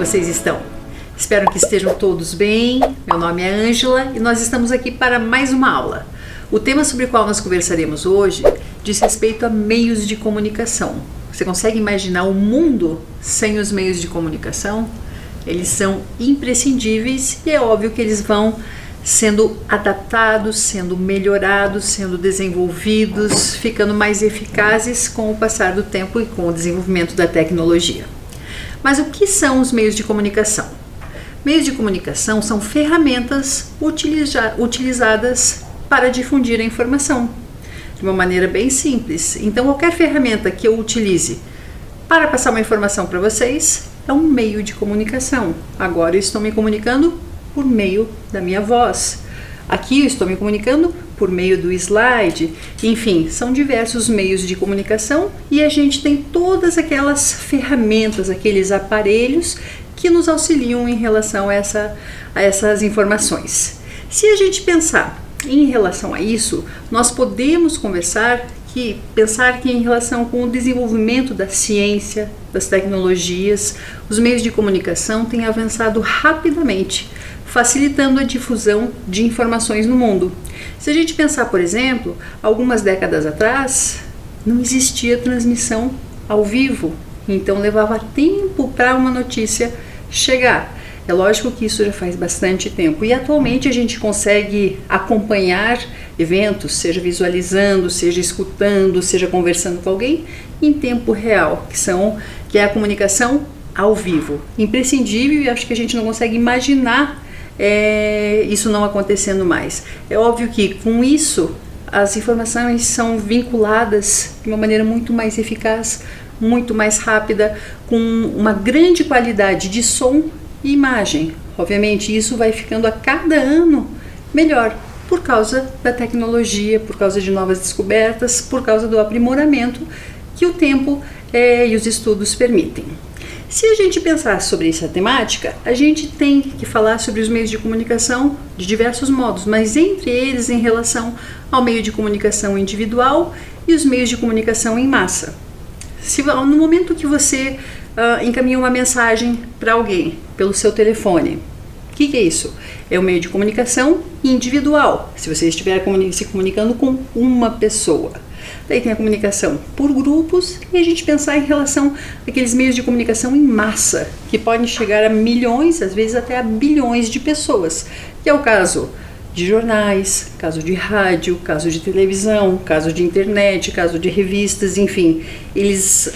vocês estão? Espero que estejam todos bem. Meu nome é Ângela e nós estamos aqui para mais uma aula. O tema sobre o qual nós conversaremos hoje diz respeito a meios de comunicação. Você consegue imaginar o mundo sem os meios de comunicação? Eles são imprescindíveis e é óbvio que eles vão sendo adaptados, sendo melhorados, sendo desenvolvidos, ficando mais eficazes com o passar do tempo e com o desenvolvimento da tecnologia. Mas o que são os meios de comunicação? Meios de comunicação são ferramentas utilizadas para difundir a informação, de uma maneira bem simples. Então, qualquer ferramenta que eu utilize para passar uma informação para vocês é um meio de comunicação. Agora eu estou me comunicando por meio da minha voz. Aqui eu estou me comunicando por meio do slide. Enfim, são diversos meios de comunicação e a gente tem todas aquelas ferramentas, aqueles aparelhos que nos auxiliam em relação a essas informações. Se a gente pensar em relação a isso, nós podemos pensar que em relação com o desenvolvimento da ciência, das tecnologias, os meios de comunicação têm avançado rapidamente, facilitando a difusão de informações no mundo. Se a gente pensar, por exemplo, algumas décadas atrás, não existia transmissão ao vivo, então levava tempo para uma notícia chegar. É lógico que isso já faz bastante tempo e atualmente a gente consegue acompanhar eventos, seja visualizando, seja escutando, seja conversando com alguém em tempo real, que é a comunicação ao vivo. Imprescindível e acho que a gente não consegue imaginar isso não acontecendo mais. É óbvio que com isso as informações são vinculadas de uma maneira muito mais eficaz, muito mais rápida, com uma grande qualidade de som e imagem. Obviamente isso vai ficando a cada ano melhor por causa da tecnologia, por causa de novas descobertas, por causa do aprimoramento que o tempo e os estudos permitem. Se a gente pensar sobre essa temática, a gente tem que falar sobre os meios de comunicação de diversos modos, mas entre eles em relação ao meio de comunicação individual e os meios de comunicação em massa. No momento que você encaminha uma mensagem para alguém pelo seu telefone, o que é isso? É um meio de comunicação individual, se você estiver se comunicando com uma pessoa. Daí tem a comunicação por grupos e a gente pensar em relação àqueles meios de comunicação em massa, que podem chegar a milhões, às vezes até a bilhões de pessoas, que é o caso de jornais, caso de rádio, caso de televisão, caso de internet, caso de revistas, enfim. Eles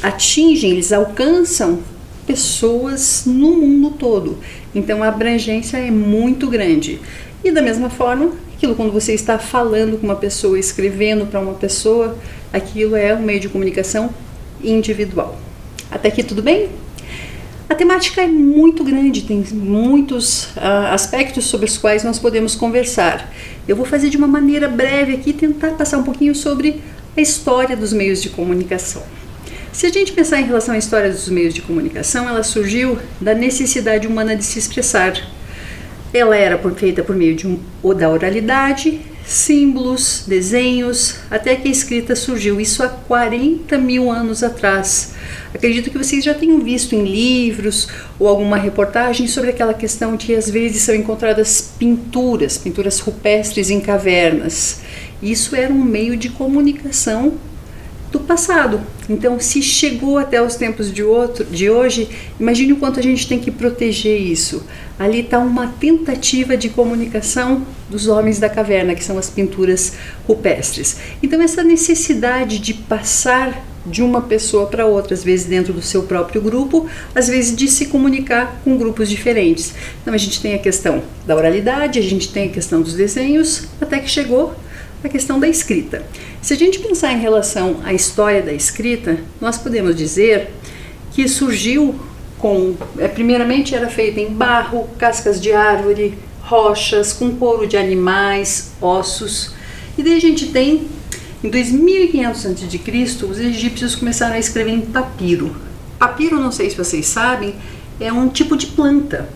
alcançam pessoas no mundo todo. Então a abrangência é muito grande. E da mesma forma, quando você está falando com uma pessoa, escrevendo para uma pessoa, aquilo é um meio de comunicação individual. Até aqui tudo bem? A temática é muito grande, tem muitos aspectos sobre os quais nós podemos conversar. Eu vou fazer de uma maneira breve aqui, tentar passar um pouquinho sobre a história dos meios de comunicação. Se a gente pensar em relação à história dos meios de comunicação, ela surgiu da necessidade humana de se expressar. Ela era feita por meio da oralidade, símbolos, desenhos, até que a escrita surgiu, isso há 40 mil anos atrás. Acredito que vocês já tenham visto em livros ou alguma reportagem sobre aquela questão de que às vezes são encontradas pinturas rupestres em cavernas. Isso era um meio de comunicação do passado. Então, se chegou até os tempos de hoje, imagine o quanto a gente tem que proteger isso. Ali está uma tentativa de comunicação dos homens da caverna, que são as pinturas rupestres. Então, essa necessidade de passar de uma pessoa para outra, às vezes dentro do seu próprio grupo, às vezes de se comunicar com grupos diferentes. Então, a gente tem a questão da oralidade, a gente tem a questão dos desenhos, até que chegou a questão da escrita. Se a gente pensar em relação à história da escrita, nós podemos dizer que surgiu primeiramente era feita em barro, cascas de árvore, rochas, com couro de animais, ossos. E daí a gente tem, em 2500 a.C., os egípcios começaram a escrever em papiro. Papiro, não sei se vocês sabem, é um tipo de planta.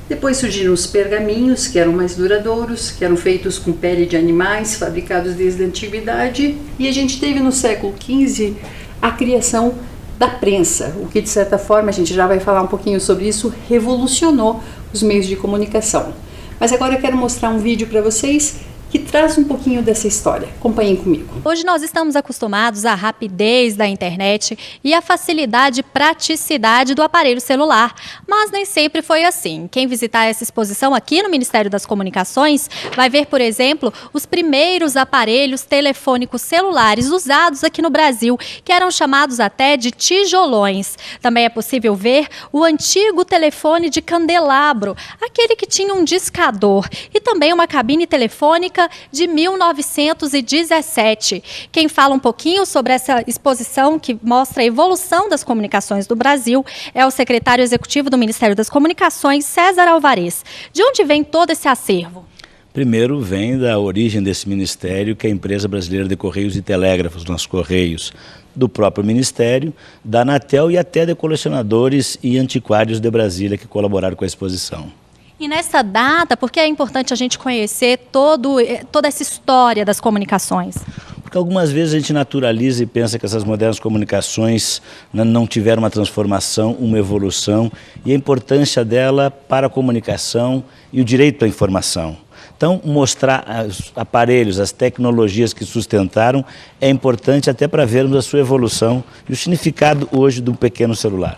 Depois surgiram os pergaminhos, que eram mais duradouros, que eram feitos com pele de animais, fabricados desde a antiguidade. E a gente teve no século XV a criação da prensa, o que de certa forma, a gente já vai falar um pouquinho sobre isso, revolucionou os meios de comunicação. Mas agora eu quero mostrar um vídeo para vocês que traz um pouquinho dessa história. Acompanhem comigo. Hoje nós estamos acostumados à rapidez da internet e à facilidade e praticidade do aparelho celular, mas nem sempre foi assim. Quem visitar essa exposição aqui no Ministério das Comunicações vai ver, por exemplo, os primeiros aparelhos telefônicos celulares usados aqui no Brasil, que eram chamados até de tijolões. Também é possível ver o antigo telefone de candelabro, aquele que tinha um discador, e também uma cabine telefônica de 1917. Quem fala um pouquinho sobre essa exposição que mostra a evolução das comunicações do Brasil é o secretário executivo do Ministério das Comunicações, César Alvarez. De onde vem todo esse acervo? Primeiro vem da origem desse ministério, que é a Empresa Brasileira de Correios e Telégrafos, nos Correios, do próprio Ministério, da Anatel e até de colecionadores e antiquários de Brasília que colaboraram com a exposição. E nessa data, por que é importante a gente conhecer toda essa história das comunicações? Porque algumas vezes a gente naturaliza e pensa que essas modernas comunicações não tiveram uma transformação, uma evolução, e a importância dela para a comunicação e o direito à informação. Então, mostrar os aparelhos, as tecnologias que sustentaram é importante até para vermos a sua evolução e o significado hoje do pequeno celular.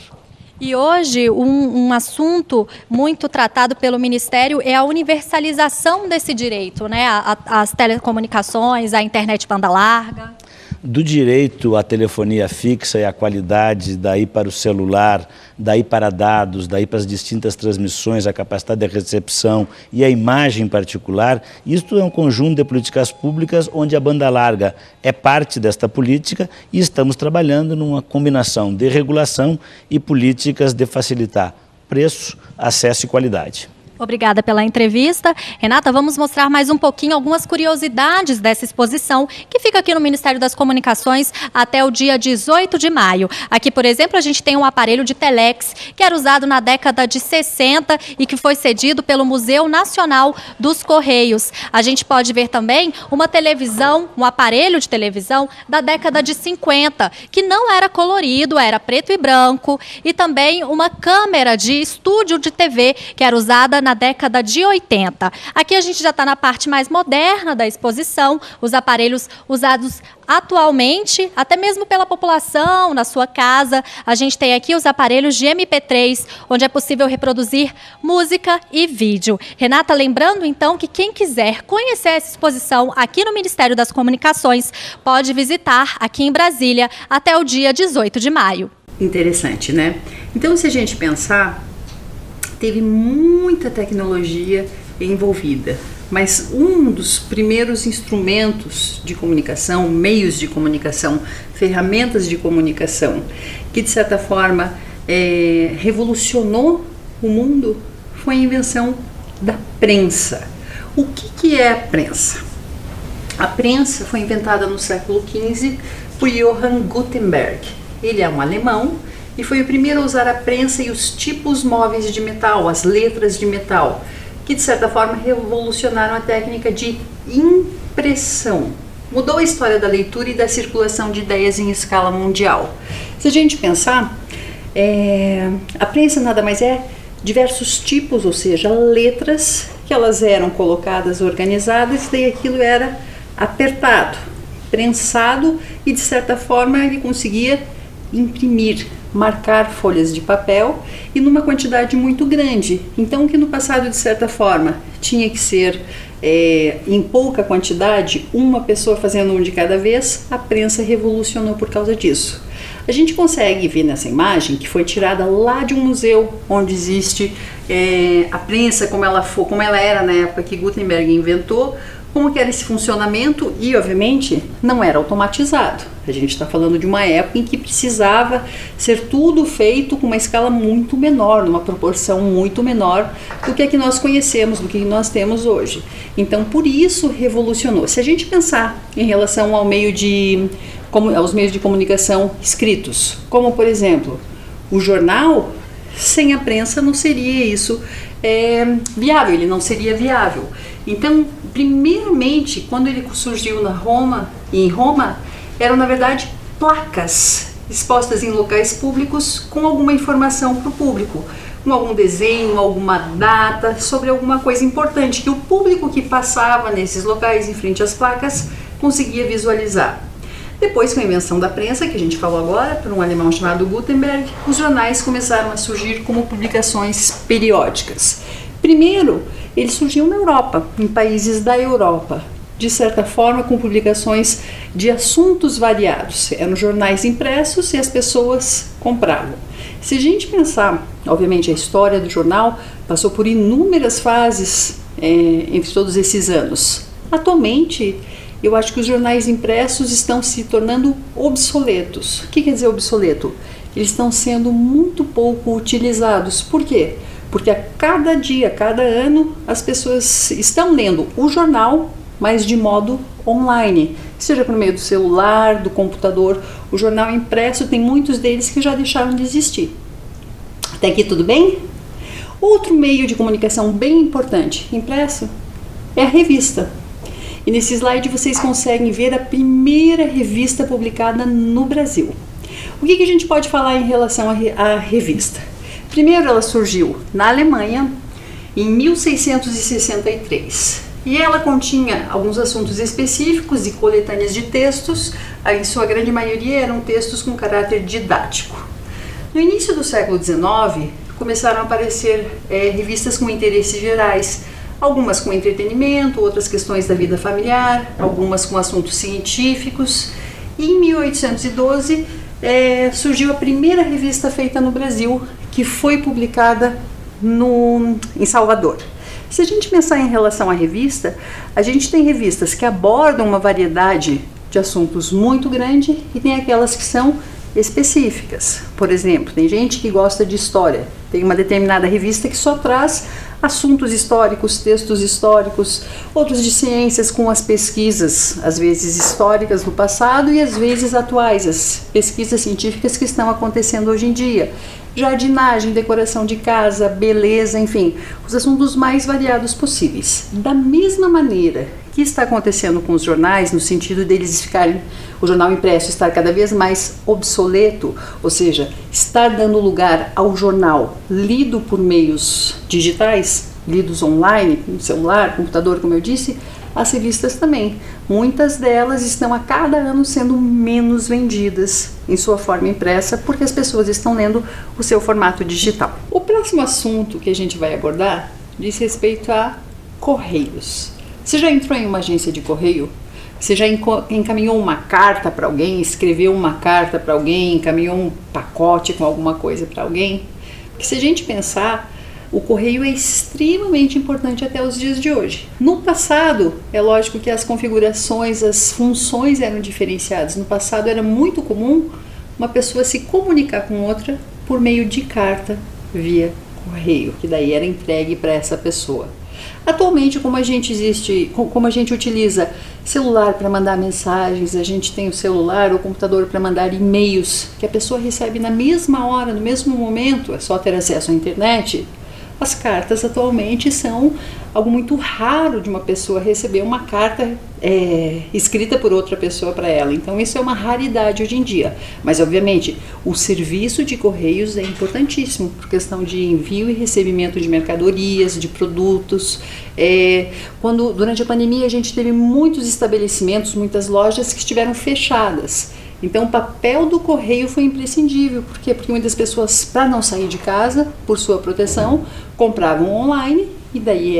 E hoje, um assunto muito tratado pelo Ministério é a universalização desse direito, né? As telecomunicações, a internet banda larga. Do direito à telefonia fixa e à qualidade, daí para o celular, daí para dados, daí para as distintas transmissões, a capacidade de recepção e a imagem em particular, isto é um conjunto de políticas públicas onde a banda larga é parte desta política e estamos trabalhando numa combinação de regulação e políticas de facilitar preço, acesso e qualidade. Obrigada pela entrevista. Renata, vamos mostrar mais um pouquinho algumas curiosidades dessa exposição que fica aqui no Ministério das Comunicações até o dia 18 de maio. Aqui, por exemplo, a gente tem um aparelho de telex que era usado na década de 60 e que foi cedido pelo Museu Nacional dos Correios. A gente pode ver também uma televisão, um aparelho de televisão da década de 50, que não era colorido, era preto e branco, e também uma câmera de estúdio de TV que era usada na década de 80. Aqui a gente já está na parte mais moderna da exposição, os aparelhos usados atualmente, até mesmo pela população, na sua casa. A gente tem aqui os aparelhos de MP3, onde é possível reproduzir música e vídeo. Renata, lembrando então que quem quiser conhecer essa exposição aqui no Ministério das Comunicações, pode visitar aqui em Brasília até o dia 18 de maio. Interessante, né? Então, se a gente pensar, teve muita tecnologia envolvida, mas um dos primeiros instrumentos de comunicação, meios de comunicação, ferramentas de comunicação, que de certa forma revolucionou o mundo, foi a invenção da prensa. O que é a prensa? A prensa foi inventada no século XV por Johann Gutenberg. Ele é um alemão e foi o primeiro a usar a prensa e os tipos móveis de metal, as letras de metal, que de certa forma revolucionaram a técnica de impressão. Mudou a história da leitura e da circulação de ideias em escala mundial. Se a gente pensar, a prensa nada mais é diversos tipos, ou seja, letras que elas eram colocadas, organizadas, e daí aquilo era apertado, prensado, e de certa forma ele conseguia imprimir, marcar folhas de papel e numa quantidade muito grande. Então, que no passado, de certa forma, tinha que ser em pouca quantidade, uma pessoa fazendo um de cada vez, a prensa revolucionou por causa disso. A gente consegue ver nessa imagem que foi tirada lá de um museu onde existe a prensa como ela era na época que Gutenberg inventou, como que era esse funcionamento, e obviamente não era automatizado. A gente está falando de uma época em que precisava ser tudo feito com uma escala muito menor, numa proporção muito menor do que nós conhecemos, do que nós temos hoje. Então, por isso revolucionou. Se a gente pensar em relação aos meios de comunicação escritos, como por exemplo, o jornal, sem a prensa não seria isso viável, ele não seria viável. Então, primeiramente, quando ele surgiu em Roma, eram na verdade placas expostas em locais públicos com alguma informação para o público, com algum desenho, alguma data, sobre alguma coisa importante que o público que passava nesses locais em frente às placas conseguia visualizar. Depois, com a invenção da prensa, que a gente falou agora, por um alemão chamado Gutenberg, os jornais começaram a surgir como publicações periódicas. Primeiro, eles surgiam na Europa, em países da Europa, de certa forma com publicações de assuntos variados. Eram jornais impressos e as pessoas compravam. Se a gente pensar, obviamente a história do jornal passou por inúmeras fases entre todos esses anos. Atualmente, eu acho que os jornais impressos estão se tornando obsoletos. O que quer dizer obsoleto? Eles estão sendo muito pouco utilizados. Por quê? Porque a cada dia, a cada ano, as pessoas estão lendo o jornal, mas de modo online, seja por meio do celular, do computador. O jornal impresso tem muitos deles que já deixaram de existir. Até aqui tudo bem? Outro meio de comunicação bem importante, impresso, é a revista. E nesse slide vocês conseguem ver a primeira revista publicada no Brasil. O que a gente pode falar em relação à revista? Primeiro, ela surgiu na Alemanha em 1663. E ela continha alguns assuntos específicos e coletâneas de textos, em sua grande maioria eram textos com caráter didático. No início do século XIX, começaram a aparecer revistas com interesses gerais, algumas com entretenimento, outras questões da vida familiar, algumas com assuntos científicos. E em 1812 surgiu a primeira revista feita no Brasil, que foi publicada em Salvador. Se a gente pensar em relação à revista, a gente tem revistas que abordam uma variedade de assuntos muito grande e tem aquelas que são específicas. Por exemplo, tem gente que gosta de história, tem uma determinada revista que só traz assuntos históricos, textos históricos, outros de ciências com as pesquisas, às vezes históricas do passado e às vezes atuais, as pesquisas científicas que estão acontecendo hoje em dia. Jardinagem, decoração de casa, beleza, enfim, os assuntos mais variados possíveis. Da mesma maneira que está acontecendo com os jornais, no sentido deles ficarem, o jornal impresso estar cada vez mais obsoleto, ou seja, estar dando lugar ao jornal lido por meios digitais, lidos online, no celular, computador, como eu disse, as revistas também. Muitas delas estão a cada ano sendo menos vendidas em sua forma impressa, porque as pessoas estão lendo o seu formato digital. O próximo assunto que a gente vai abordar diz respeito a correios. Você já entrou em uma agência de correio? Você já encaminhou uma carta para alguém, escreveu uma carta para alguém, encaminhou um pacote com alguma coisa para alguém? Porque se a gente pensar, o correio é extremamente importante até os dias de hoje. No passado, é lógico que as configurações, as funções eram diferenciadas. No passado era muito comum uma pessoa se comunicar com outra por meio de carta via correio, que daí era entregue para essa pessoa. Atualmente, como a gente utiliza celular para mandar mensagens, a gente tem o celular ou computador para mandar e-mails, que a pessoa recebe na mesma hora, no mesmo momento, é só ter acesso à internet. As cartas atualmente são algo muito raro de uma pessoa receber uma carta escrita por outra pessoa para ela. Então isso é uma raridade hoje em dia. Mas obviamente o serviço de correios é importantíssimo por questão de envio e recebimento de mercadorias, de produtos. Durante a pandemia a gente teve muitos estabelecimentos, muitas lojas que estiveram fechadas. Então o papel do correio foi imprescindível. Por quê? Porque muitas pessoas, para não sair de casa, por sua proteção, compravam online e daí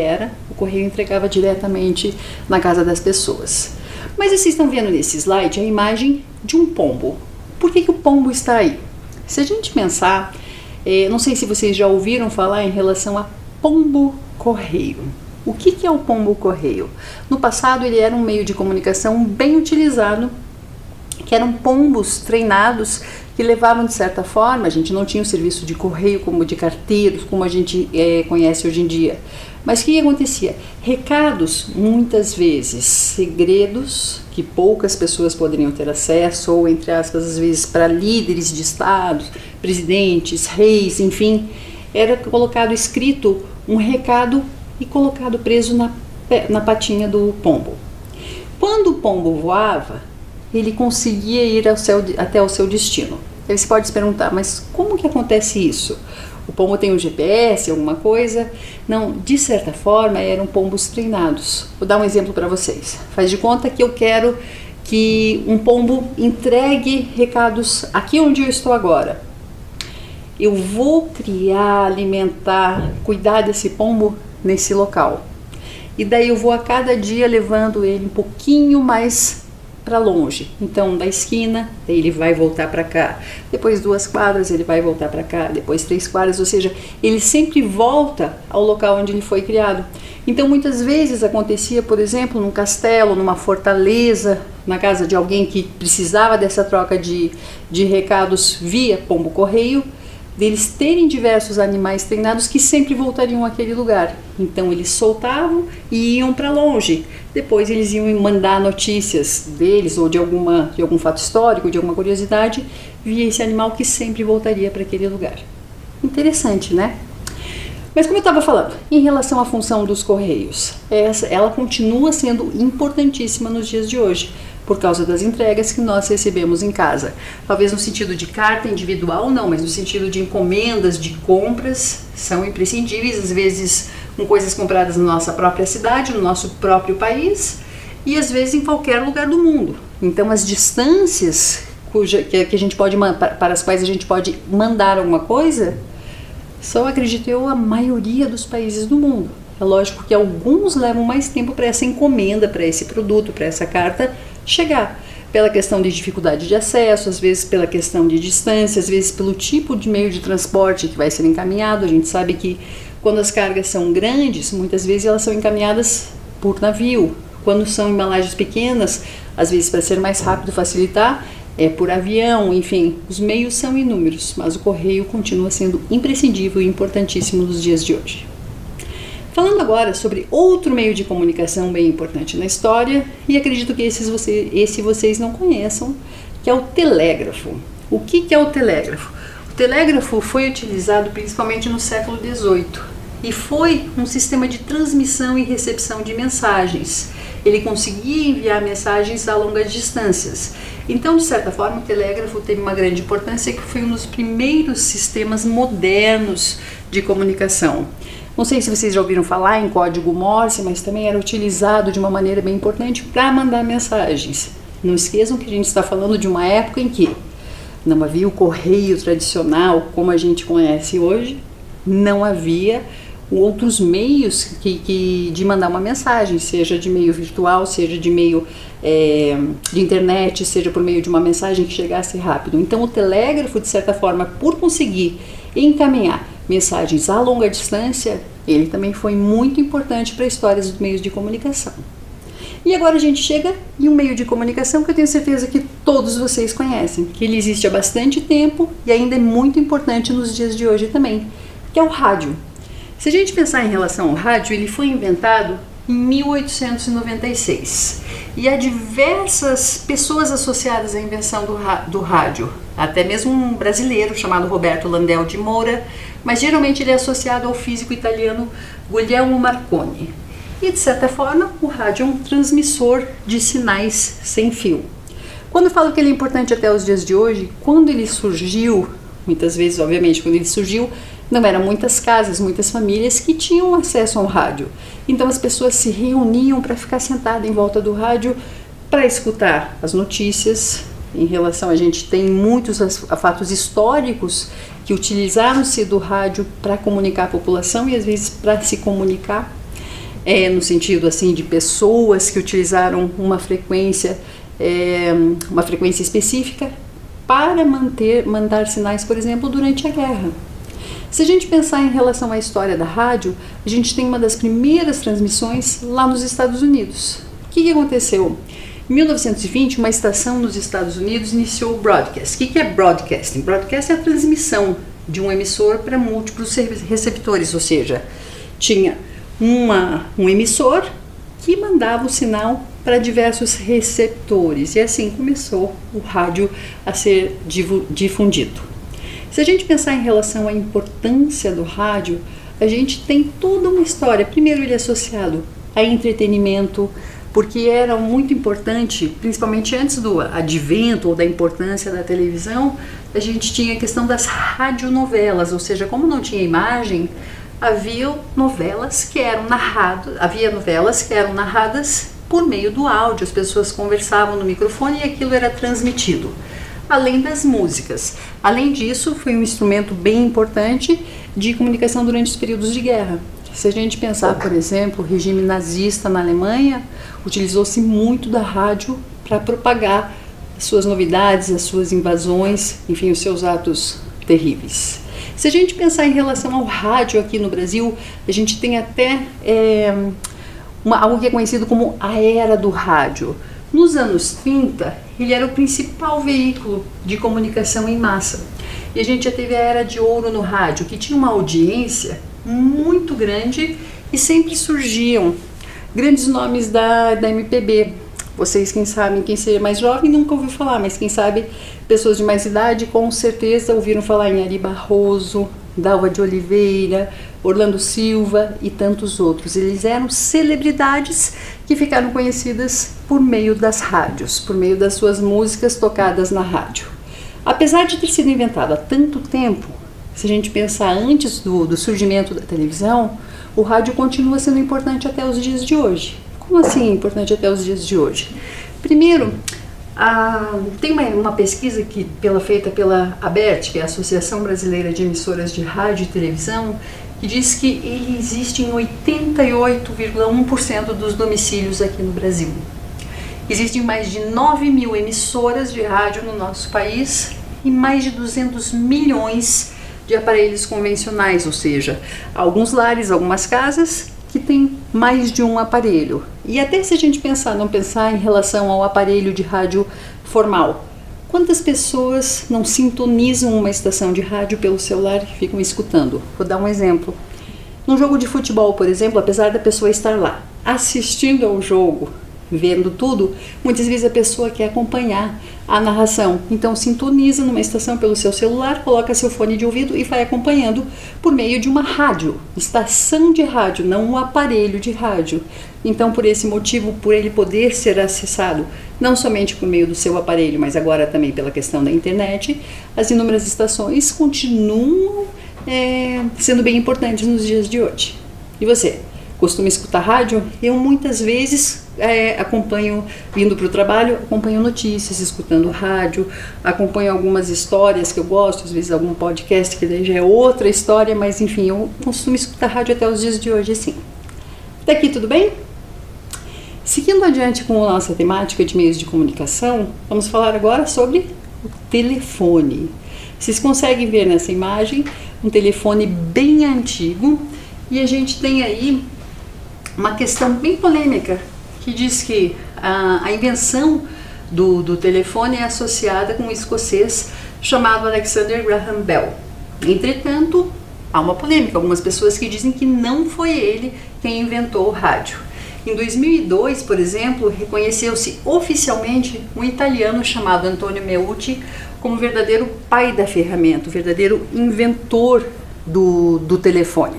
o correio entregava diretamente na casa das pessoas. Mas vocês estão vendo nesse slide a imagem de um pombo. Por que o pombo está aí? Se a gente pensar, não sei se vocês já ouviram falar em relação a pombo-correio. O que é o pombo-correio? No passado ele era um meio de comunicação bem utilizado, que eram pombos treinados que levavam de certa forma, a gente não tinha o serviço de correio como de carteiros, como a gente conhece hoje em dia. Mas o que acontecia? Recados, muitas vezes, segredos que poucas pessoas poderiam ter acesso, ou entre aspas, às vezes para líderes de estados, presidentes, reis, enfim, era colocado escrito um recado e colocado preso na patinha do pombo. Quando o pombo voava, ele conseguia ir até o seu destino. Aí você pode se perguntar, mas como que acontece isso? O pombo tem um GPS, alguma coisa? Não, de certa forma eram pombos treinados. Vou dar um exemplo para vocês. Faz de conta que eu quero que um pombo entregue recados aqui onde eu estou agora. Eu vou criar, alimentar, cuidar desse pombo nesse local. E daí eu vou a cada dia levando ele um pouquinho mais para longe. Então, da esquina, ele vai voltar para cá. Depois 2 quadras, ele vai voltar para cá. Depois 3 quadras, ou seja, ele sempre volta ao local onde ele foi criado. Então, muitas vezes acontecia, por exemplo, num castelo, numa fortaleza, na casa de alguém que precisava dessa troca de recados via pombo-correio, deles terem diversos animais treinados que sempre voltariam àquele lugar. Então eles soltavam e iam para longe. Depois eles iam mandar notícias deles ou de algum fato histórico, de alguma curiosidade, via esse animal que sempre voltaria para aquele lugar. Interessante, né? Mas como eu estava falando, em relação à função dos correios, ela continua sendo importantíssima nos dias de hoje, por causa das entregas que nós recebemos em casa. Talvez no sentido de carta individual, não, mas no sentido de encomendas, de compras, são imprescindíveis, às vezes com coisas compradas na nossa própria cidade, no nosso próprio país, e às vezes em qualquer lugar do mundo. Então as distâncias que a gente pode, para as quais a gente pode mandar alguma coisa, são, acredito eu, a maioria dos países do mundo. É lógico que alguns levam mais tempo para essa encomenda, para esse produto, para essa carta chegar, pela questão de dificuldade de acesso, às vezes pela questão de distância, às vezes pelo tipo de meio de transporte que vai ser encaminhado. A gente sabe que quando as cargas são grandes, muitas vezes elas são encaminhadas por navio. Quando são embalagens pequenas, às vezes para ser mais rápido, facilitar, é por avião. Enfim, os meios são inúmeros, mas o correio continua sendo imprescindível e importantíssimo nos dias de hoje. Falando agora sobre outro meio de comunicação bem importante na história, e acredito que esse vocês não conheçam, que é o telégrafo. O que é o telégrafo? O telégrafo foi utilizado principalmente no século XVIII e foi um sistema de transmissão e recepção de mensagens. Ele conseguia enviar mensagens a longas distâncias. Então, de certa forma, o telégrafo teve uma grande importância, que foi um dos primeiros sistemas modernos de comunicação. Não sei se vocês já ouviram falar em código Morse, mas também era utilizado de uma maneira bem importante para mandar mensagens. Não esqueçam que a gente está falando de uma época em que não havia o correio tradicional como a gente conhece hoje, não havia outros meios de mandar uma mensagem, seja de meio virtual, seja de meio de internet, seja por meio de uma mensagem que chegasse rápido. Então o telégrafo, de certa forma, por conseguir encaminhar mensagens a longa distância, ele também foi muito importante para a história dos meios de comunicação. E agora a gente chega em um meio de comunicação que eu tenho certeza que todos vocês conhecem, que ele existe há bastante tempo e ainda é muito importante nos dias de hoje também, que é o rádio. Se a gente pensar em relação ao rádio, ele foi inventado em 1896 e há diversas pessoas associadas à invenção do rádio, até mesmo um brasileiro chamado Roberto Landel de Moura, mas geralmente ele é associado ao físico italiano Guglielmo Marconi. E de certa forma, o rádio é um transmissor de sinais sem fio. Quando eu falo que ele é importante até os dias de hoje, quando ele surgiu, muitas vezes, obviamente, quando ele surgiu, não eram muitas casas, muitas famílias que tinham acesso ao rádio. Então as pessoas se reuniam para ficar sentadas em volta do rádio para escutar as notícias. Em relação, a gente tem muitos fatos históricos que utilizaram-se do rádio para comunicar a população e às vezes para se comunicar, no sentido assim de pessoas que utilizaram uma frequência específica para mandar sinais, por exemplo, durante a guerra. Se a gente pensar em relação à história da rádio, a gente tem uma das primeiras transmissões lá nos Estados Unidos. O que aconteceu? Em 1920, uma estação nos Estados Unidos iniciou o broadcast. O que é broadcasting? Broadcast é a transmissão de um emissor para múltiplos receptores, ou seja, tinha um emissor que mandava o sinal para diversos receptores, e assim começou o rádio a ser difundido. Se a gente pensar em relação à importância do rádio, a gente tem toda uma história. Primeiro, ele é associado a entretenimento, porque era muito importante, principalmente antes do advento ou da importância da televisão, a gente tinha a questão das radionovelas, ou seja, como não tinha imagem, havia novelas que eram narradas por meio do áudio, as pessoas conversavam no microfone e aquilo era transmitido, além das músicas. Além disso, foi um instrumento bem importante de comunicação durante os períodos de guerra. Se a gente pensar, por exemplo, o regime nazista na Alemanha, utilizou-se muito da rádio para propagar as suas novidades, as suas invasões, enfim, os seus atos terríveis. Se a gente pensar em relação ao rádio aqui no Brasil, a gente tem até algo que é conhecido como a era do rádio. Nos anos 30, ele era o principal veículo de comunicação em massa. E a gente já teve a era de ouro no rádio, que tinha uma audiência muito grande e sempre surgiam grandes nomes da MPB. Vocês, quem seja mais jovem nunca ouviu falar, mas quem sabe, pessoas de mais idade com certeza ouviram falar em Ari Barroso, Dalva de Oliveira, Orlando Silva e tantos outros. Eles eram celebridades que ficaram conhecidas por meio das rádios, por meio das suas músicas tocadas na rádio. Apesar de ter sido inventado há tanto tempo, se a gente pensar antes do surgimento da televisão, o rádio continua sendo importante até os dias de hoje. Como assim importante até os dias de hoje? Primeiro, tem uma pesquisa feita pela ABERT, que é a Associação Brasileira de Emissoras de Rádio e Televisão, que diz que ele existe em 88,1% dos domicílios aqui no Brasil. Existem mais de 9 mil emissoras de rádio no nosso país e mais de 200 milhões de aparelhos convencionais, ou seja, alguns lares, algumas casas que têm mais de um aparelho. E até se a gente não pensar em relação ao aparelho de rádio formal, quantas pessoas não sintonizam uma estação de rádio pelo celular e ficam escutando? Vou dar um exemplo. Num jogo de futebol, por exemplo, apesar da pessoa estar lá assistindo ao jogo, vendo tudo, muitas vezes a pessoa quer acompanhar a narração. Então sintoniza numa estação pelo seu celular, coloca seu fone de ouvido e vai acompanhando por meio de uma rádio, estação de rádio, não um aparelho de rádio. Então, por esse motivo, por ele poder ser acessado não somente por meio do seu aparelho, mas agora também pela questão da internet, as inúmeras estações continuam sendo bem importantes nos dias de hoje. E você? Costuma escutar rádio? Eu muitas vezes acompanho, vindo para o trabalho, acompanho notícias, escutando rádio, acompanho algumas histórias que eu gosto, às vezes algum podcast que daí já é outra história, mas enfim, eu costumo escutar rádio até os dias de hoje, sim. Até aqui tudo bem? Seguindo adiante com a nossa temática de meios de comunicação, vamos falar agora sobre o telefone. Vocês conseguem ver nessa imagem um telefone bem antigo e a gente tem aí uma questão bem polêmica que diz que a invenção do telefone é associada com um escocês chamado Alexander Graham Bell. Entretanto, há uma polêmica, algumas pessoas que dizem que não foi ele quem inventou o rádio. Em 2002, por exemplo, reconheceu-se oficialmente um italiano chamado Antonio Meucci como o verdadeiro pai da ferramenta, o verdadeiro inventor do telefone.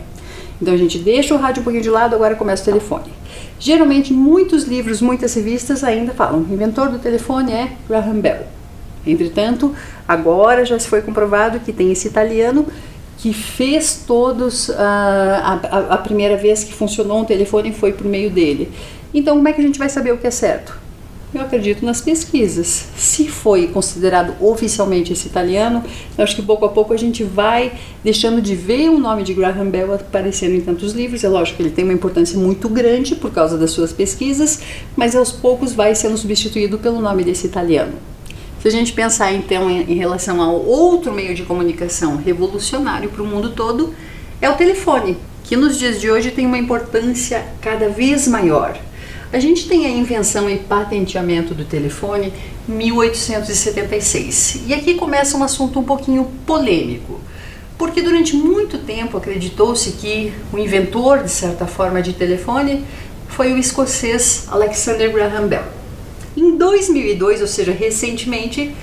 Então a gente deixa o rádio um pouquinho de lado, agora começa o telefone. Geralmente, muitos livros, muitas revistas ainda falam, o inventor do telefone é Graham Bell. Entretanto, agora já se foi comprovado que tem esse italiano que fez todos, a primeira vez que funcionou um telefone foi por meio dele. Então, como é que a gente vai saber o que é certo? Eu acredito nas pesquisas. Se foi considerado oficialmente esse italiano, eu acho que pouco a pouco a gente vai deixando de ver o nome de Graham Bell aparecendo em tantos livros. É lógico que ele tem uma importância muito grande por causa das suas pesquisas, mas aos poucos vai sendo substituído pelo nome desse italiano. Se a gente pensar então em relação ao outro meio de comunicação revolucionário para o mundo todo, é o telefone, que nos dias de hoje tem uma importância cada vez maior. A gente tem a invenção e patenteamento do telefone em 1876. E aqui começa um assunto um pouquinho polêmico, porque durante muito tempo acreditou-se que o inventor, de certa forma, de telefone foi o escocês Alexander Graham Bell. Em 2002, ou seja, recentemente,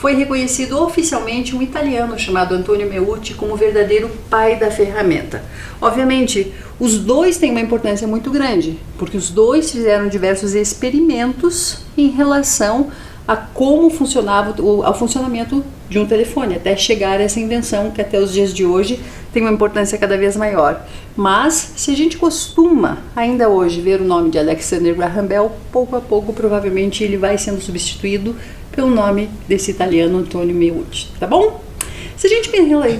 foi reconhecido oficialmente um italiano chamado Antonio Meucci como o verdadeiro pai da ferramenta. Obviamente, os dois têm uma importância muito grande, porque os dois fizeram diversos experimentos em relação a como funcionava ao funcionamento de um telefone, até chegar a essa invenção que até os dias de hoje tem uma importância cada vez maior. Mas, se a gente costuma ainda hoje ver o nome de Alexander Graham Bell, pouco a pouco provavelmente ele vai sendo substituído pelo nome desse italiano Antonio Meucci, tá bom? Se a gente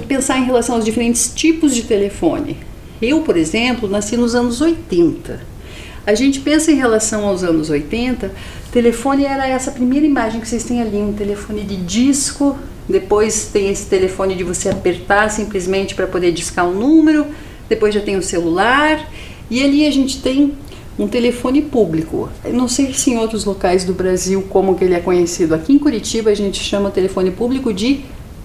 pensar em relação aos diferentes tipos de telefone, eu, por exemplo, nasci nos anos 80. A gente pensa em relação aos anos 80, telefone era essa primeira imagem que vocês têm ali, um telefone de disco, depois tem esse telefone de você apertar simplesmente para poder discar um número, depois já tem o celular, e ali a gente tem um telefone público. Eu não sei se em outros locais do Brasil como que ele é conhecido. Aqui em Curitiba a gente chama o telefone público de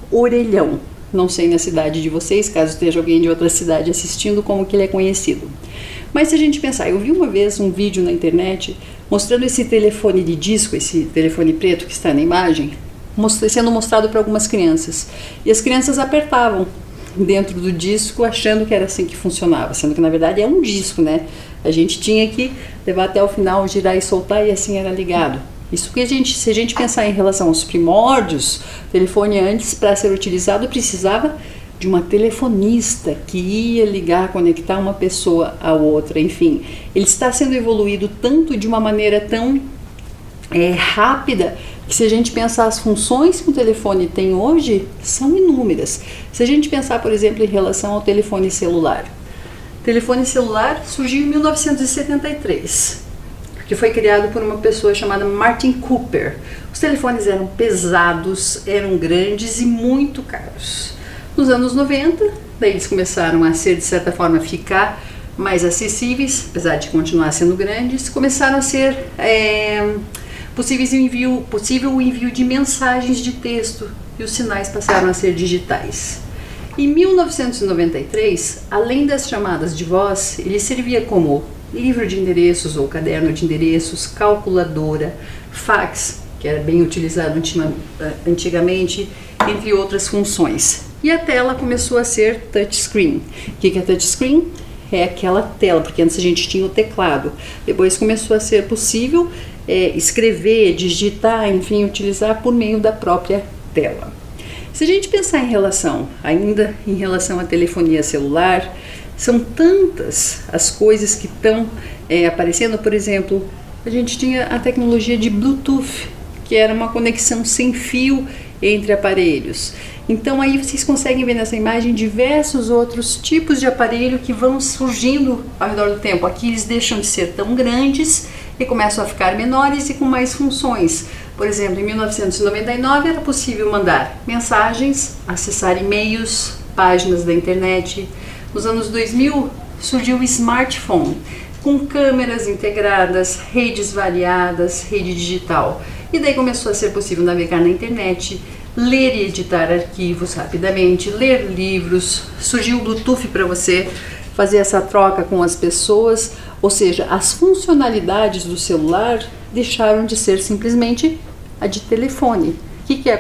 orelhão. Não sei na cidade de vocês, caso esteja alguém de outra cidade assistindo, como que ele é conhecido. Mas se a gente pensar, eu vi uma vez um vídeo na internet mostrando esse telefone de disco, esse telefone preto que está na imagem, sendo mostrado para algumas crianças. E as crianças apertavam dentro do disco achando que era assim que funcionava, sendo que na verdade é um disco, né? A gente tinha que levar até o final, girar e soltar, e assim era ligado. Isso que se a gente pensar em relação aos primórdios, o telefone antes, para ser utilizado, precisava de uma telefonista que ia ligar, conectar uma pessoa à outra, enfim. Ele está sendo evoluído tanto de uma maneira tão rápida, que se a gente pensar as funções que o telefone tem hoje, são inúmeras. Se a gente pensar, por exemplo, em relação ao telefone celular. O telefone celular surgiu em 1973, que foi criado por uma pessoa chamada Martin Cooper. Os telefones eram pesados, eram grandes e muito caros. Nos anos 90, daí eles começaram a ser, de certa forma, ficar mais acessíveis, apesar de continuar sendo grandes, começaram a ser possível o envio de mensagens de texto, e os sinais passaram a ser digitais. Em 1993, além das chamadas de voz, ele servia como livro de endereços ou caderno de endereços, calculadora, fax, que era bem utilizado antigamente, entre outras funções. E a tela começou a ser touchscreen. O que é touchscreen? É aquela tela, porque antes a gente tinha o teclado. Depois começou a ser possível escrever, digitar, enfim, utilizar por meio da própria tela. Se a gente pensar ainda em relação à telefonia celular, são tantas as coisas que estão aparecendo. Por exemplo, a gente tinha a tecnologia de Bluetooth, que era uma conexão sem fio entre aparelhos. Então aí vocês conseguem ver nessa imagem diversos outros tipos de aparelho que vão surgindo ao redor do tempo. Aqui eles deixam de ser tão grandes e começam a ficar menores e com mais funções. Por exemplo, em 1999 era possível mandar mensagens, acessar e-mails, páginas da internet. Nos anos 2000 surgiu o smartphone, com câmeras integradas, redes variadas, rede digital. E daí começou a ser possível navegar na internet, ler e editar arquivos rapidamente, ler livros, surgiu o Bluetooth para você fazer essa troca com as pessoas, ou seja, as funcionalidades do celular deixaram de ser simplesmente a de telefone.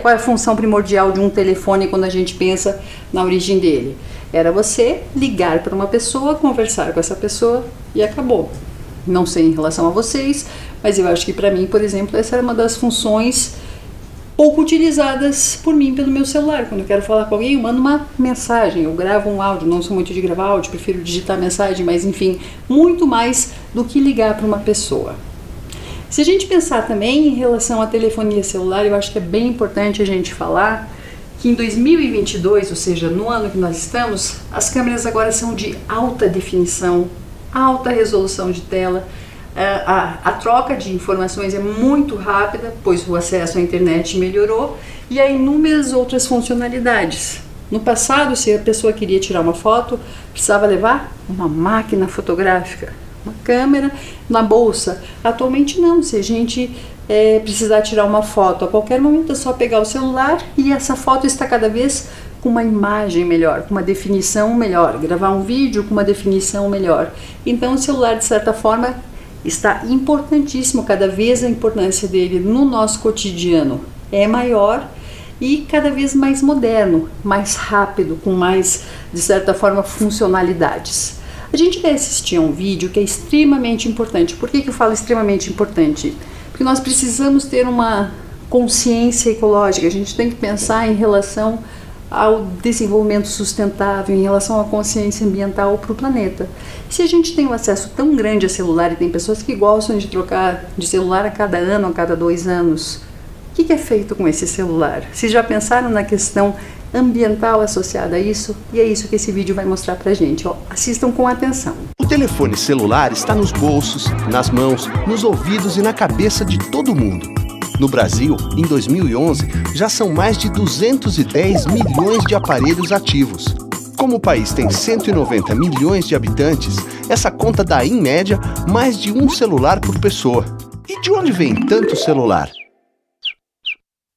Qual é a função primordial de um telefone quando a gente pensa na origem dele? Era você ligar para uma pessoa, conversar com essa pessoa e acabou. Não sei em relação a vocês, mas eu acho que para mim, por exemplo, essa era uma das funções pouco utilizadas por mim pelo meu celular. Quando eu quero falar com alguém, eu mando uma mensagem, eu gravo um áudio. Não sou muito de gravar áudio, prefiro digitar mensagem, mas enfim, muito mais do que ligar para uma pessoa. Se a gente pensar também em relação à telefonia celular, eu acho que é bem importante a gente falar que em 2022, ou seja, no ano que nós estamos, as câmeras agora são de alta definição, alta resolução de tela. A troca de informações é muito rápida, pois o acesso à internet melhorou, e há inúmeras outras funcionalidades. No passado, se a pessoa queria tirar uma foto, precisava levar uma máquina fotográfica, uma câmera na bolsa. Atualmente não, se a gente precisar tirar uma foto a qualquer momento, é só pegar o celular e essa foto está cada vez com uma imagem melhor, com uma definição melhor, gravar um vídeo com uma definição melhor. Então o celular, de certa forma, está importantíssimo, cada vez a importância dele no nosso cotidiano é maior, e cada vez mais moderno, mais rápido, com mais, de certa forma, funcionalidades. A gente vai assistir a um vídeo que é extremamente importante. Por que eu falo extremamente importante? Porque nós precisamos ter uma consciência ecológica, a gente tem que pensar em relação ao desenvolvimento sustentável, em relação à consciência ambiental para o planeta. Se a gente tem um acesso tão grande a celular, e tem pessoas que gostam de trocar de celular a cada ano, a cada 2 anos, o que é feito com esse celular? Vocês já pensaram na questão ambiental associada a isso? E é isso que esse vídeo vai mostrar pra gente. Assistam com atenção. O telefone celular está nos bolsos, nas mãos, nos ouvidos e na cabeça de todo mundo. No Brasil, em 2011, já são mais de 210 milhões de aparelhos ativos. Como o país tem 190 milhões de habitantes, essa conta dá, em média, mais de um celular por pessoa. E de onde vem tanto celular?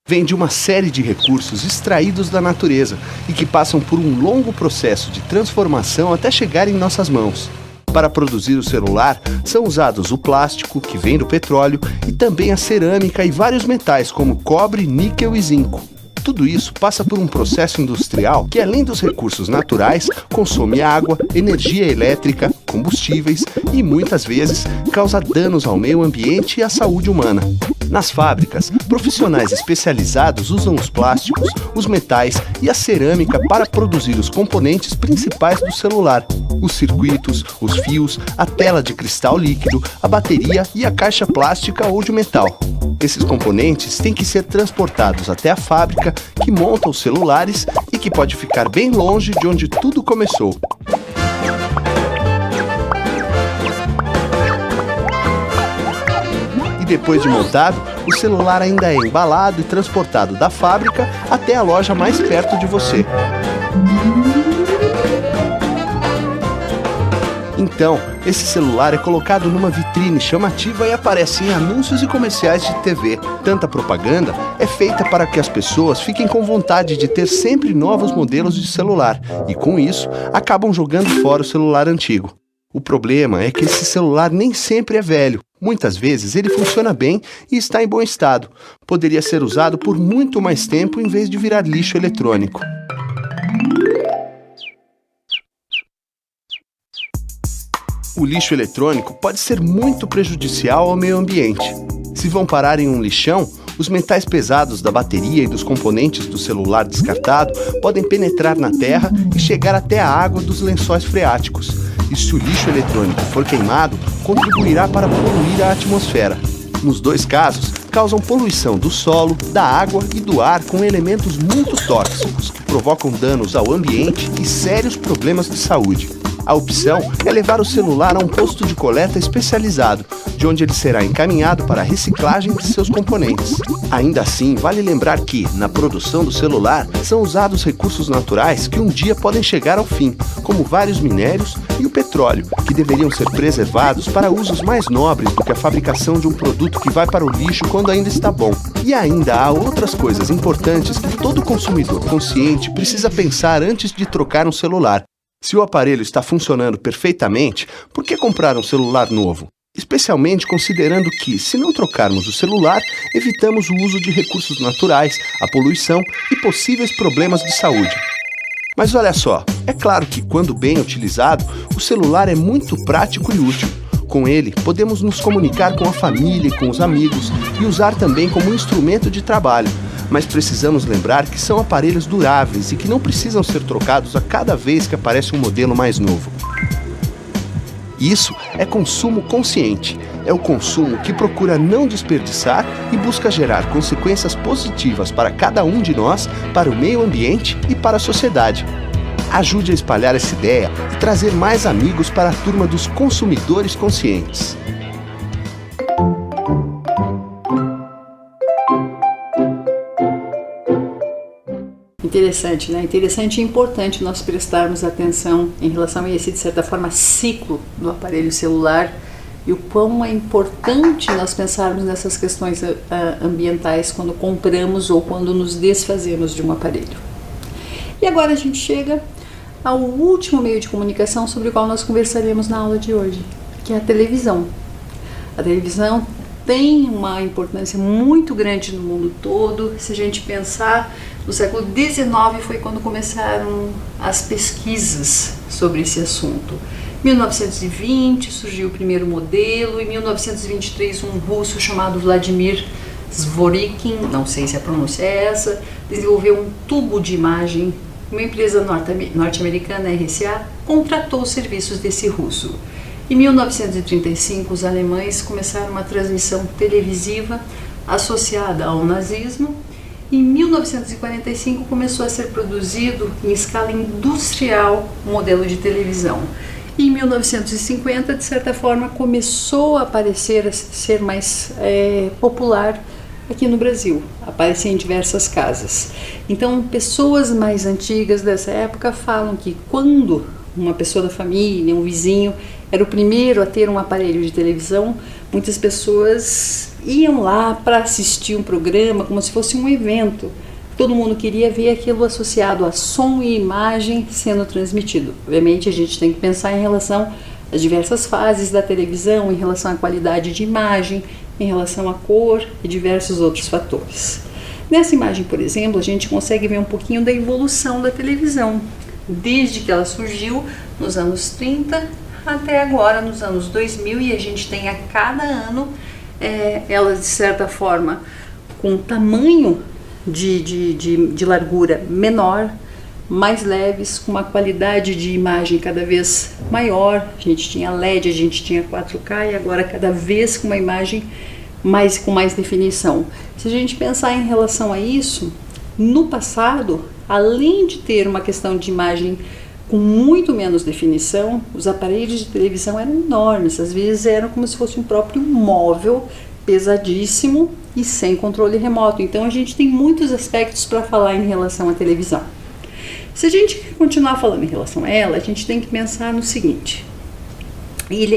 Vem de uma série de recursos extraídos da natureza e que passam por um longo processo de transformação até chegar em nossas mãos. Para produzir o celular, são usados o plástico, que vem do petróleo, e também a cerâmica e vários metais como cobre, níquel e zinco. Tudo isso passa por um processo industrial que, além dos recursos naturais, consome água, energia elétrica, combustíveis e, muitas vezes, causa danos ao meio ambiente e à saúde humana. Nas fábricas, profissionais especializados usam os plásticos, os metais e a cerâmica para produzir os componentes principais do celular: os circuitos, os fios, a tela de cristal líquido, a bateria e a caixa plástica ou de metal. Esses componentes têm que ser transportados até a fábrica que monta os celulares e que pode ficar bem longe de onde tudo começou. E depois de montado, o celular ainda é embalado e transportado da fábrica até a loja mais perto de você. Então, esse celular é colocado numa vitrine chamativa e aparece em anúncios e comerciais de TV. Tanta propaganda é feita para que as pessoas fiquem com vontade de ter sempre novos modelos de celular e, com isso, acabam jogando fora o celular antigo. O problema é que esse celular nem sempre é velho. Muitas vezes ele funciona bem e está em bom estado. Poderia ser usado por muito mais tempo em vez de virar lixo eletrônico. O lixo eletrônico pode ser muito prejudicial ao meio ambiente. Se vão parar em um lixão, os metais pesados da bateria e dos componentes do celular descartado podem penetrar na terra e chegar até a água dos lençóis freáticos. E se o lixo eletrônico for queimado, contribuirá para poluir a atmosfera. Nos dois casos, causam poluição do solo, da água e do ar com elementos muito tóxicos que provocam danos ao ambiente e sérios problemas de saúde. A opção é levar o celular a um posto de coleta especializado, de onde ele será encaminhado para a reciclagem de seus componentes. Ainda assim, vale lembrar que, na produção do celular, são usados recursos naturais que um dia podem chegar ao fim, como vários minérios e o petróleo, que deveriam ser preservados para usos mais nobres do que a fabricação de um produto que vai para o lixo quando ainda está bom. E ainda há outras coisas importantes que todo consumidor consciente precisa pensar antes de trocar um celular. Se o aparelho está funcionando perfeitamente, por que comprar um celular novo? Especialmente considerando que, se não trocarmos o celular, evitamos o uso de recursos naturais, a poluição e possíveis problemas de saúde. Mas olha só, é claro que, quando bem utilizado, o celular é muito prático e útil. Com ele, podemos nos comunicar com a família e com os amigos e usar também como instrumento de trabalho. Mas precisamos lembrar que são aparelhos duráveis e que não precisam ser trocados a cada vez que aparece um modelo mais novo. Isso é consumo consciente. É o consumo que procura não desperdiçar e busca gerar consequências positivas para cada um de nós, para o meio ambiente e para a sociedade. Ajude a espalhar essa ideia e trazer mais amigos para a turma dos consumidores conscientes. Interessante, né? Interessante e importante nós prestarmos atenção em relação a esse, de certa forma, ciclo do aparelho celular e o quão é importante nós pensarmos nessas questões ambientais quando compramos ou quando nos desfazemos de um aparelho. E agora a gente chega ao último meio de comunicação sobre o qual nós conversaremos na aula de hoje, que é a televisão. A televisão tem uma importância muito grande no mundo todo. Se a gente pensar, no século XIX foi quando começaram as pesquisas sobre esse assunto. Em 1920 surgiu o primeiro modelo, em 1923 um russo chamado Vladimir Zworykin, não sei se a pronúncia é essa, desenvolveu um tubo de imagem. Uma empresa norte-americana, RCA, contratou os serviços desse russo. Em 1935, os alemães começaram uma transmissão televisiva associada ao nazismo. Em 1945, começou a ser produzido em escala industrial um modelo de televisão. E em 1950, de certa forma, começou a aparecer, a ser mais popular aqui no Brasil, aparecia em diversas casas. Então, pessoas mais antigas dessa época falam que quando uma pessoa da família, um vizinho, era o primeiro a ter um aparelho de televisão, muitas pessoas iam lá para assistir um programa como se fosse um evento. Todo mundo queria ver aquilo associado a som e imagem sendo transmitido. Obviamente, a gente tem que pensar em relação às diversas fases da televisão, em relação à qualidade de imagem, em relação à cor e diversos outros fatores. Nessa imagem, por exemplo, a gente consegue ver um pouquinho da evolução da televisão, desde que ela surgiu nos anos 30 até agora nos anos 2000, e a gente tem a cada ano ela, de certa forma, com tamanho de largura menor, mais leves, com uma qualidade de imagem cada vez maior. A gente tinha LED, a gente tinha 4K, e agora cada vez com uma imagem com mais definição. Se a gente pensar em relação a isso, no passado, além de ter uma questão de imagem com muito menos definição, os aparelhos de televisão eram enormes, às vezes eram como se fosse um próprio móvel, pesadíssimo e sem controle remoto. Então a gente tem muitos aspectos para falar em relação à televisão. Se a gente continuar falando em relação a ela, a gente tem que pensar no seguinte: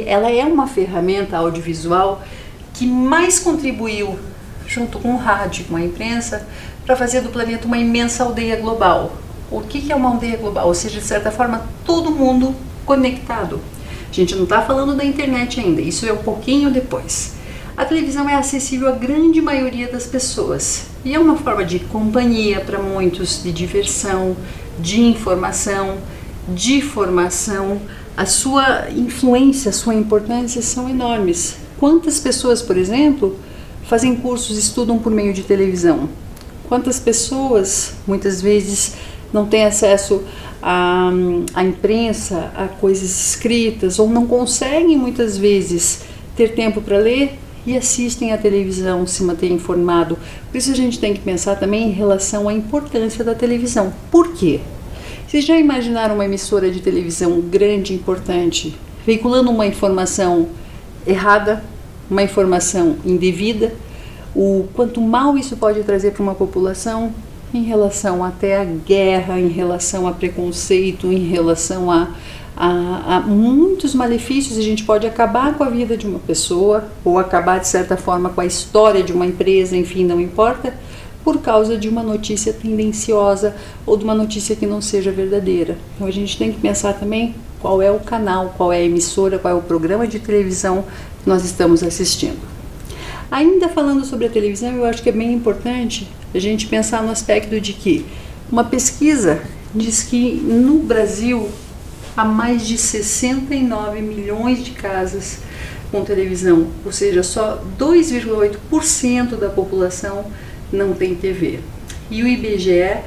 ela é uma ferramenta audiovisual que mais contribuiu, junto com o rádio, com a imprensa, para fazer do planeta uma imensa aldeia global. O que é uma aldeia global? Ou seja, de certa forma, todo mundo conectado. A gente não está falando da internet ainda, isso é um pouquinho depois. A televisão é acessível à grande maioria das pessoas e é uma forma de companhia para muitos, de diversão, de informação, de formação. A sua influência, a sua importância são enormes. Quantas pessoas, por exemplo, fazem cursos, estudam por meio de televisão? Quantas pessoas, muitas vezes, não têm acesso à imprensa, a coisas escritas, ou não conseguem, muitas vezes, ter tempo para ler e assistem à televisão, se mantêm informado. Por isso a gente tem que pensar também em relação à importância da televisão. Por quê? Vocês já imaginaram uma emissora de televisão grande, importante, veiculando uma informação errada, uma informação indevida? O quanto mal isso pode trazer para uma população em relação até à guerra, em relação a preconceito, em relação a muitos malefícios. A gente pode acabar com a vida de uma pessoa ou acabar de certa forma com a história de uma empresa, enfim, não importa, por causa de uma notícia tendenciosa ou de uma notícia que não seja verdadeira. Então a gente tem que pensar também qual é o canal, qual é a emissora, qual é o programa de televisão que nós estamos assistindo. Ainda falando sobre a televisão, eu acho que é bem importante a gente pensar no aspecto de que uma pesquisa diz que no Brasil há mais de 69 milhões de casas com televisão, ou seja, só 2,8% da população não tem TV. E o IBGE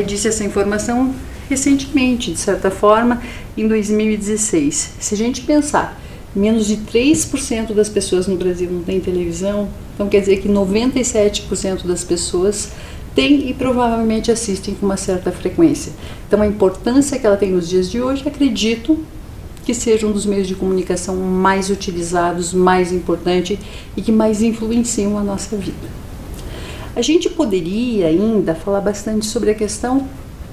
disse essa informação recentemente, de certa forma, em 2016. Se a gente pensar, menos de 3% das pessoas no Brasil não têm televisão, então quer dizer que 97% das pessoas têm e provavelmente assistem com uma certa frequência. Então a importância que ela tem nos dias de hoje, acredito que seja um dos meios de comunicação mais utilizados, mais importante e que mais influenciam a nossa vida. A gente poderia ainda falar bastante sobre a questão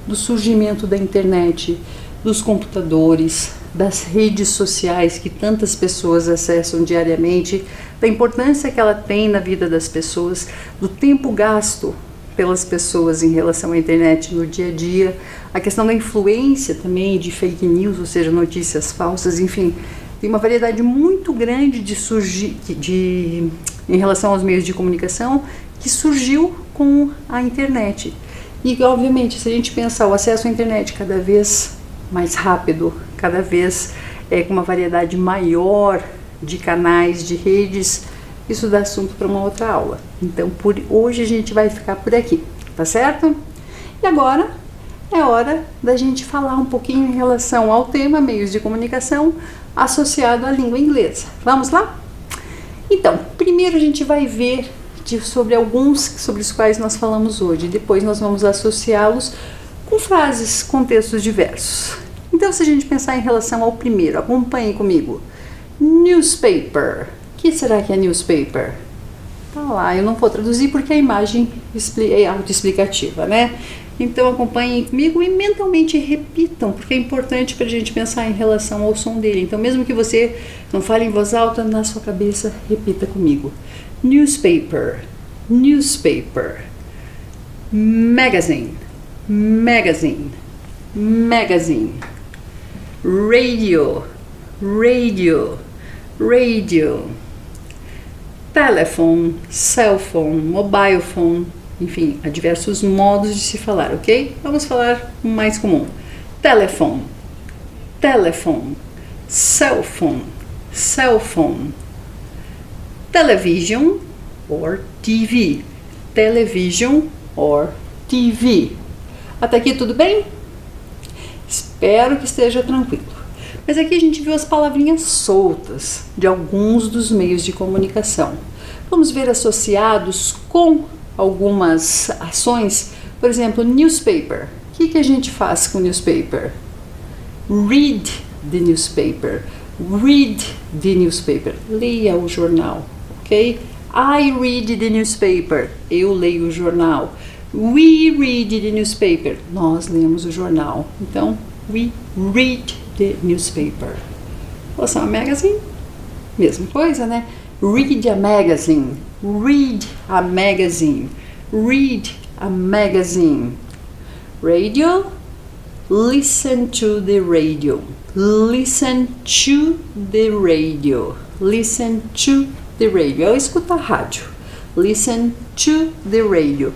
do surgimento da internet, dos computadores, das redes sociais que tantas pessoas acessam diariamente, da importância que ela tem na vida das pessoas, do tempo gasto pelas pessoas em relação à internet no dia a dia, a questão da influência também de fake news, ou seja, notícias falsas, enfim, tem uma variedade muito grande de em relação aos meios de comunicação que surgiu com a internet. E, obviamente, se a gente pensar o acesso à internet cada vez mais rápido, cada vez com uma variedade maior de canais, de redes, isso dá assunto para uma outra aula. Então, por hoje a gente vai ficar por aqui, tá certo? E agora é hora da gente falar um pouquinho em relação ao tema meios de comunicação associado à língua inglesa. Vamos lá? Então, primeiro a gente vai ver sobre alguns sobre os quais nós falamos hoje. Depois nós vamos associá-los com frases, contextos diversos. Então, se a gente pensar em relação ao primeiro, acompanhe comigo. Newspaper. O que será que é newspaper? Tá lá, eu não vou traduzir porque a imagem é autoexplicativa, né? Então acompanhem comigo e mentalmente repitam, porque é importante para a gente pensar em relação ao som dele. Então, mesmo que você não fale em voz alta, na sua cabeça, repita comigo. Newspaper, newspaper. Magazine, magazine, magazine. Radio, radio, radio. Telephone, cell phone, mobile phone, enfim, há diversos modos de se falar, ok? Vamos falar o mais comum. Telephone, telephone, cell phone, cell phone. Television or TV, television or TV. Até aqui tudo bem? Espero que esteja tranquilo. Mas aqui a gente viu as palavrinhas soltas de alguns dos meios de comunicação. Vamos ver associados com algumas ações. Por exemplo, newspaper. O que a gente faz com newspaper? Read the newspaper. Read the newspaper. Leia o jornal, ok? I read the newspaper. Eu leio o jornal. We read the newspaper. Nós lemos o jornal. Então, we read the newspaper. Relação a magazine, mesma coisa, né? Read a magazine. Read a magazine. Read a magazine. Radio. Listen to the radio. Listen to the radio. Listen to the radio. É escutar rádio. Listen to the radio.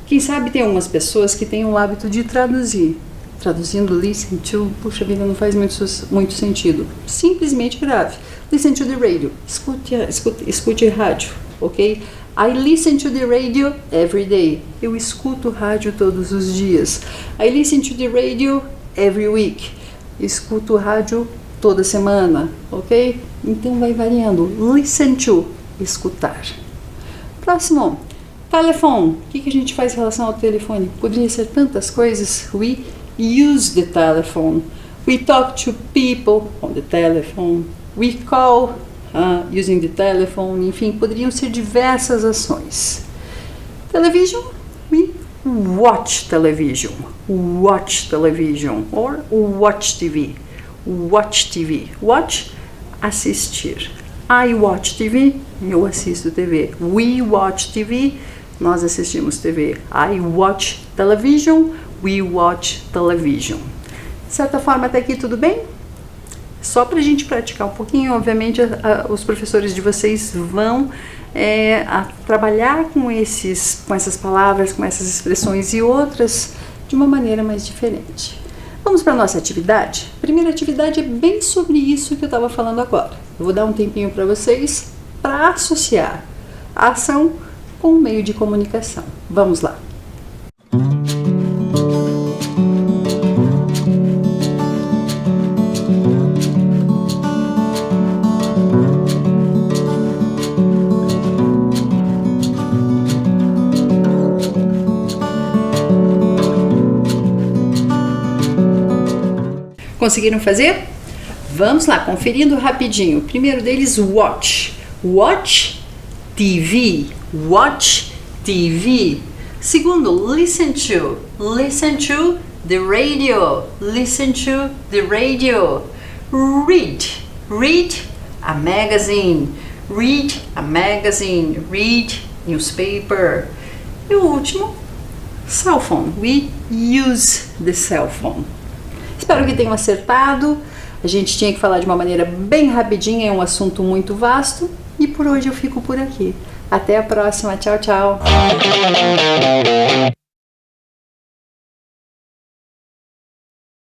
Quem sabe tem algumas pessoas que têm o hábito de traduzir. Traduzindo listen to, puxa vida, não faz muito sentido. Simplesmente grave. Listen to the radio. Escute rádio, ok? I listen to the radio every day. Eu escuto rádio todos os dias. I listen to the radio every week. Escuto rádio toda semana, ok? Então vai variando. Listen to, escutar. Próximo. Telefone. O que a gente faz em relação ao telefone? Poderia ser tantas coisas. We use the telephone. We talk to people on the telephone. We call using the telephone. Enfim, poderiam ser diversas ações. Television. We watch television. Watch television. Or watch TV. Watch TV. Watch, assistir. I watch TV. Eu assisto TV. We watch TV. Nós assistimos TV. I watch television. We watch television. De certa forma, até aqui tudo bem? Só para a gente praticar um pouquinho, obviamente, os professores de vocês vão trabalhar com essas palavras, com essas expressões e outras de uma maneira mais diferente. Vamos para a nossa atividade? A primeira atividade é bem sobre isso que eu estava falando agora. Eu vou dar um tempinho para vocês para associar a ação com o meio de comunicação. Vamos lá. Conseguiram fazer? Vamos lá, conferindo rapidinho. O primeiro deles, watch. Watch TV. Watch TV. Segundo, listen to. Listen to the radio. Listen to the radio. Read. Read a magazine. Read a magazine. Read newspaper. E o último, cell phone. We use the cell phone. Espero que tenham acertado. A gente tinha que falar de uma maneira bem rapidinha, é um assunto muito vasto. E por hoje eu fico por aqui. Até a próxima. Tchau, tchau.